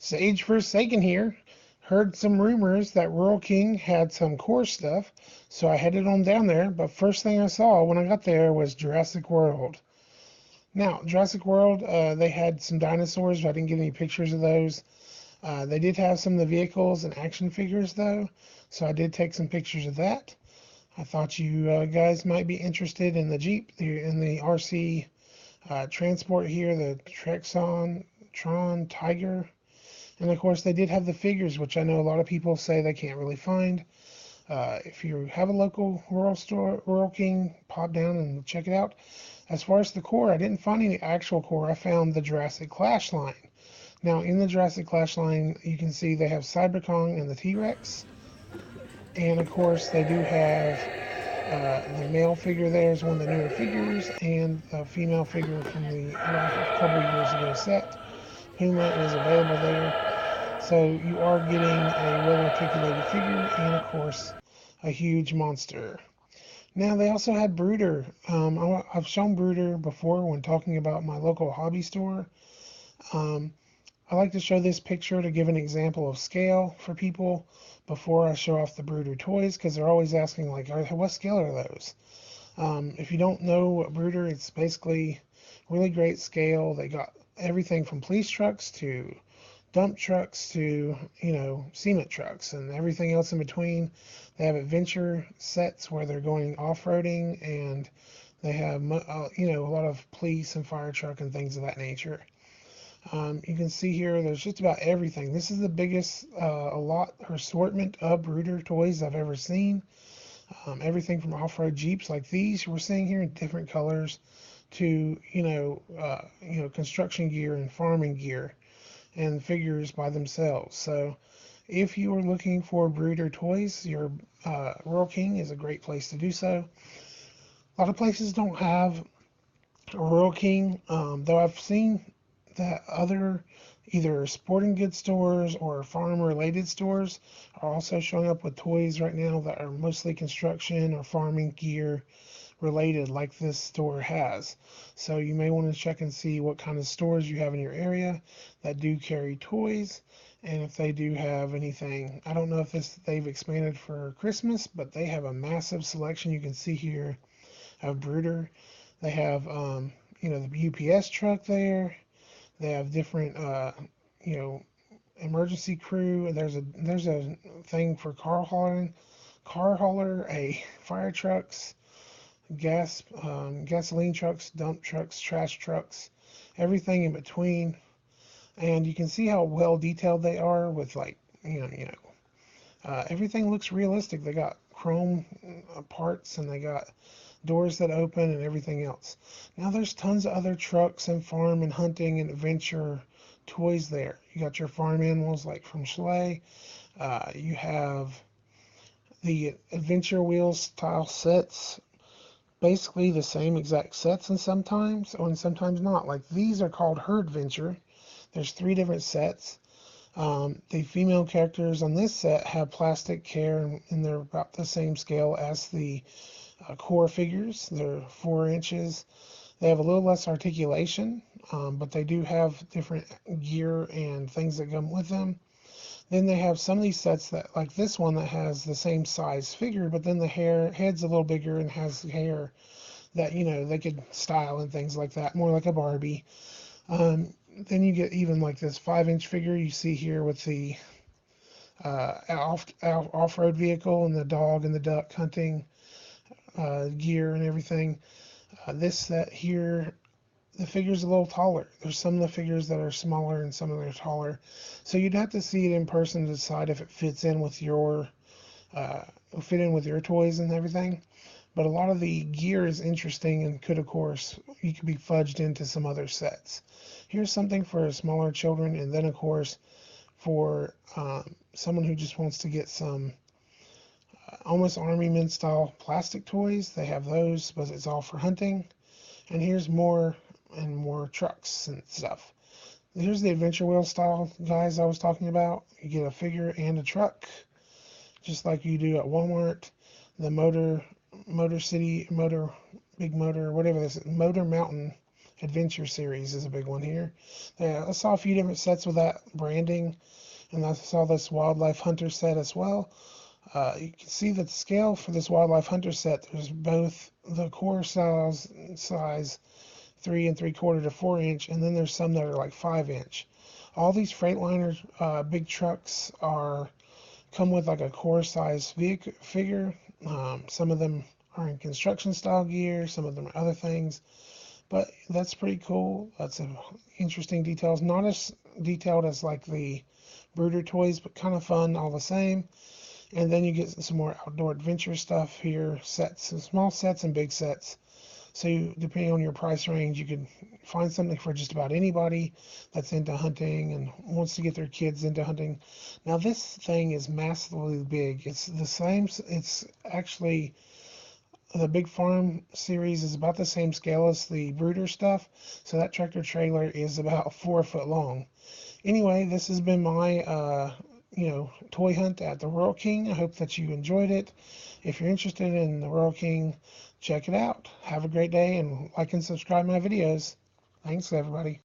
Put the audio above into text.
Sage Forsaken here. Heard some rumors that Rural King had some core stuff, so I headed on down there. But first thing I saw when I got there was Jurassic World. Now, Jurassic World, they had some dinosaurs, but I didn't get any pictures of those. They did have some of the vehicles and action figures, though, so I did take some pictures of that. I thought you guys might be interested in the Jeep, in the RC transport here, the Tron Tiger. And of course, they did have the figures, which I know a lot of people say they can't really find. If you have a local rural store, Rural King, pop down and check it out. As far as the core, I didn't find any actual core. I found the Jurassic Clash line. Now, in the Jurassic Clash line, you can see they have Cyberkong and the T-Rex. And of course, they do have the male figure there is one of the newer figures, and the female figure from the couple years ago set. Puma is available there. So you are getting a well-articulated figure and, of course, a huge monster. Now, they also had Brooder. I've shown Brooder before when talking about my local hobby store. Um, I like to show this picture to give an example of scale for people before I show off the Brooder toys, because they're always asking, like, what scale are those? If you don't know what Brooder, it's basically really great scale. They got everything from police trucks to dump trucks to, cement trucks and everything else in between. They have adventure sets where they're going off-roading, and they have, a lot of police and fire truck and things of that nature. You can see here there's just about everything. This is the biggest assortment of Brooder toys I've ever seen. Everything from off-road Jeeps like these we're seeing here in different colors to, construction gear and farming gear and figures by themselves. So if you are looking for Brooder toys, your Rural King is a great place to do so. A lot of places don't have a Rural King, though I've seen that other either sporting goods stores or farm related stores are also showing up with toys right now that are mostly construction or farming gear related, like this store has. So you may want to check and see what kind of stores you have in your area that do carry toys, and if they do have anything. I don't know if they've expanded for Christmas, but they have a massive selection. You can see here of Brooder. They have the UPS truck there. They have different emergency crew. There's a thing for car hauler, a fire trucks, gasoline trucks, dump trucks, trash trucks, everything in between. And you can see how well detailed they are with, like, everything looks realistic. They got chrome parts, and they got doors that open and everything else. Now there's tons of other trucks and farm and hunting and adventure toys there. You got your farm animals like from Schley. You have the adventure wheels style sets, basically the same exact sets, and sometimes not. Like these are called Herd Venture. There's 3 different sets. The female characters on this set have plastic hair, and they're about the same scale as the core figures. They're 4 inches. They have a little less articulation, but they do have different gear and things that come with them. Then they have some of these sets that, like this one, that has the same size figure, but then the head's a little bigger and has hair that, they could style and things like that, more like a Barbie. Then you get even like this 5-inch figure you see here with the off-road vehicle and the dog and the duck hunting gear and everything. This set here, the figure's a little taller. There's some of the figures that are smaller and some of them are taller. So you'd have to see it in person to decide if it fits in with your toys and everything. But a lot of the gear is interesting and could, of course, you could be fudged into some other sets. Here's something for smaller children, and then, of course, for someone who just wants to get some almost Army Men style plastic toys. They have those, but it's all for hunting. And here's more and more trucks and stuff. Here's the adventure wheel style guys I was talking about. You get a figure and a truck, just like you do at Walmart. The Motor City, Motor Big Motor, whatever this is, Motor Mountain Adventure series is a big one here. Yeah, I saw a few different sets with that branding, and I saw this Wildlife Hunter set as well. You can see that the scale for this Wildlife Hunter set, there's both the core size 3 3/4 to 4 inch, and then there's some that are like 5 inch. All these Freightliner big trucks come with like a core size figure. Some of them are in construction style gear, some of them are other things, but that's pretty cool. That's a interesting details. Not as detailed as like the Brooder toys, but kind of fun all the same. And then you get some more outdoor adventure stuff here, sets, some small sets and big sets. So depending on your price range, you can find something for just about anybody that's into hunting and wants to get their kids into hunting. Now this thing is massively big. It's the same. It's actually the Big Farm series is about the same scale as the Brooder stuff. So that tractor trailer is about 4 foot long. Anyway, this has been my toy hunt at the Rural King. I hope that you enjoyed it. If you're interested in the Rural King, check it out. Have a great day and like and subscribe my videos. Thanks, everybody.